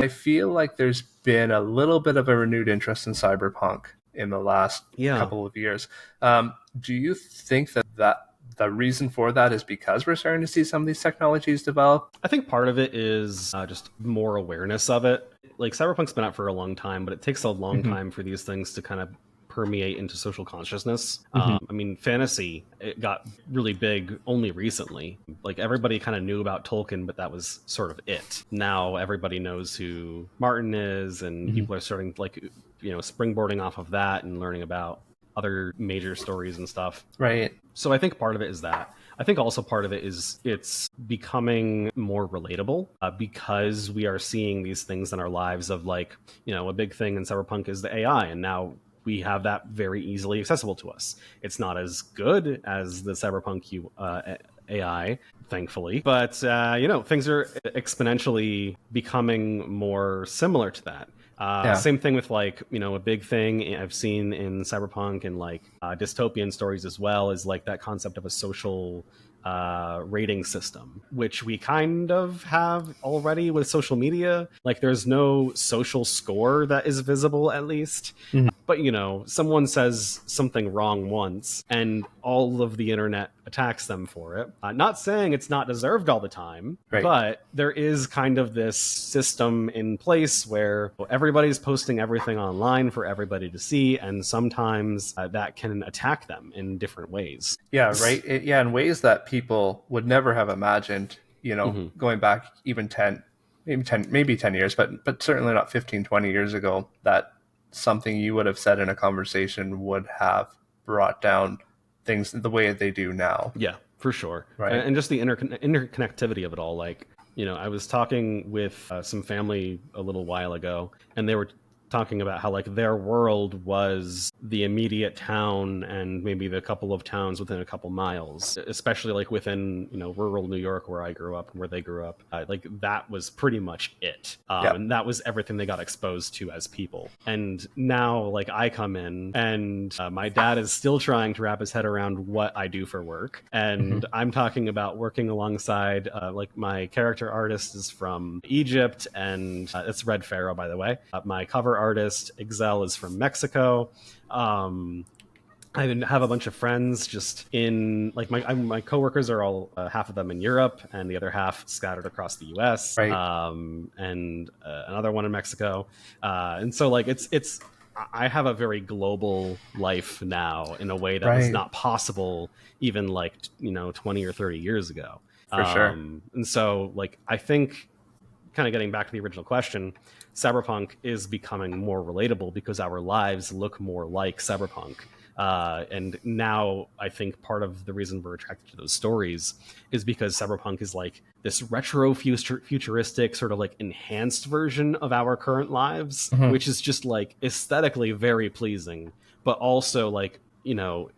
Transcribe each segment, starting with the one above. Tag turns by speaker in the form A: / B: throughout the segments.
A: I feel like there's been a little bit of a renewed interest in cyberpunk in the last couple of years. Do you think that the reason for that is because we're starting to see some of these technologies develop?
B: I think part of it is just more awareness of it. Like, Cyberpunk's been out for a long time, but it takes a long time for these things to kind of permeate into social consciousness. I mean, fantasy, it got really big only recently. Like, everybody kind of knew about Tolkien, but that was sort of it. Now everybody knows who Martin is, and people are starting, like, you know, springboarding off of that and learning about other major stories and stuff.
A: Right.
B: So I think part of it is that. I think also part of it is it's becoming more relatable because we are seeing these things in our lives of, like, you know, a big thing in Cyberpunk is the AI, and now we have that very easily accessible to us. It's not as good as the Cyberpunk AI, thankfully, but you know, things are exponentially becoming more similar to that. Same thing with, like, you know, a big thing I've seen in Cyberpunk and, like, dystopian stories as well is, like, that concept of a social rating system, which we kind of have already with social media. Like, there's no social score that is visible, at least. But, you know, someone says something wrong once and all of the internet attacks them for it. Not saying it's not deserved all the time, but there is kind of this system in place where everybody's posting everything online for everybody to see, and sometimes that can attack them in different ways.
A: Yeah, right. In ways that people would never have imagined, you know, going back even 10 years, but certainly not 15, 20 years ago, that something you would have said in a conversation would have brought down things the way they do now.
B: Yeah, for sure.
A: Right.
B: And just the interconnectivity of it all. Like, you know, I was talking with some family a little while ago, and they were talking about how, like, their world was the immediate town and maybe the couple of towns within a couple miles, especially, like, within, you know, rural New York where I grew up and where they grew up. Like, that was pretty much it. And that was everything they got exposed to as people. And now, like, I come in and my dad is still trying to wrap his head around what I do for work. And I'm talking about working alongside, like, my character artist is from Egypt, and it's Red Pharaoh, by the way. My cover artist Excel is from Mexico. I have a bunch of friends just in, like, my coworkers are all half of them in Europe and the other half scattered across the US, and another one in Mexico, and so, like, it's I have a very global life now in a way that was not possible even, like, you know, 20 or 30 years ago.
A: For sure.
B: And so, like, I think, kind of getting back to the original question, Cyberpunk is becoming more relatable because our lives look more like Cyberpunk. And now I think part of the reason we're attracted to those stories is because Cyberpunk is, like, this retro futuristic sort of, like, enhanced version of our current lives, which is just, like, aesthetically very pleasing, but also, like, you know,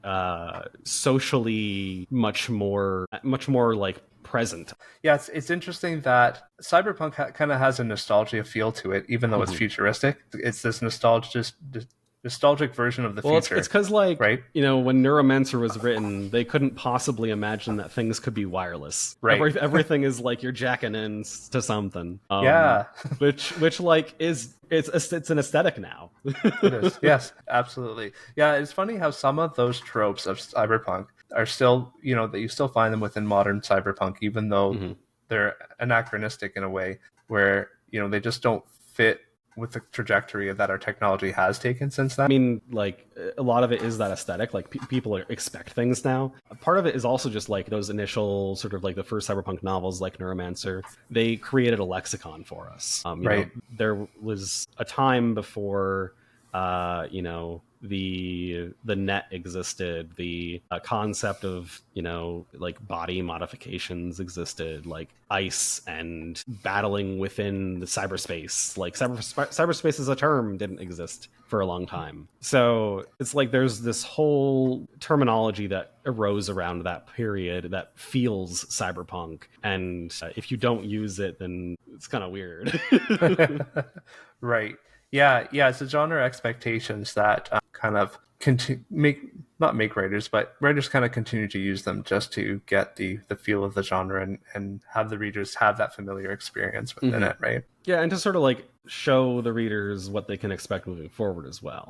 B: socially much more like present.
A: Yeah, it's interesting that Cyberpunk kind of has a nostalgia feel to it, even though it's futuristic. It's this nostalgic version of the future.
B: It's because, like, you know, when Neuromancer was written, they couldn't possibly imagine that things could be wireless.
A: Right.
B: Everything is, like, you're jacking in to something. which like it's an aesthetic now.
A: It is. Yes, absolutely. Yeah, it's funny how some of those tropes of Cyberpunk are still, you know, that you still find them within modern Cyberpunk, even though they're anachronistic in a way where, you know, they just don't fit with the trajectory that our technology has taken since then.
B: I mean, like, a lot of it is that aesthetic. Like, people expect things now. Part of it is also just, like, those initial sort of, like, the first Cyberpunk novels, like Neuromancer, they created a lexicon for us. You know, there was a time before, you know, the net existed, the concept of, you know, like, body modifications existed, like ice and battling within the cyberspace. Like, cyberspace as a term didn't exist for a long time. So it's like there's this whole terminology that arose around that period that feels cyberpunk, and if you don't use it, then it's kind of weird.
A: Right. Yeah, it's the genre expectations that kind of make not make writers, but writers kind of continue to use them just to get the feel of the genre and have the readers have that familiar experience within it, right?
B: Yeah, and to sort of like show the readers what they can expect moving forward as well.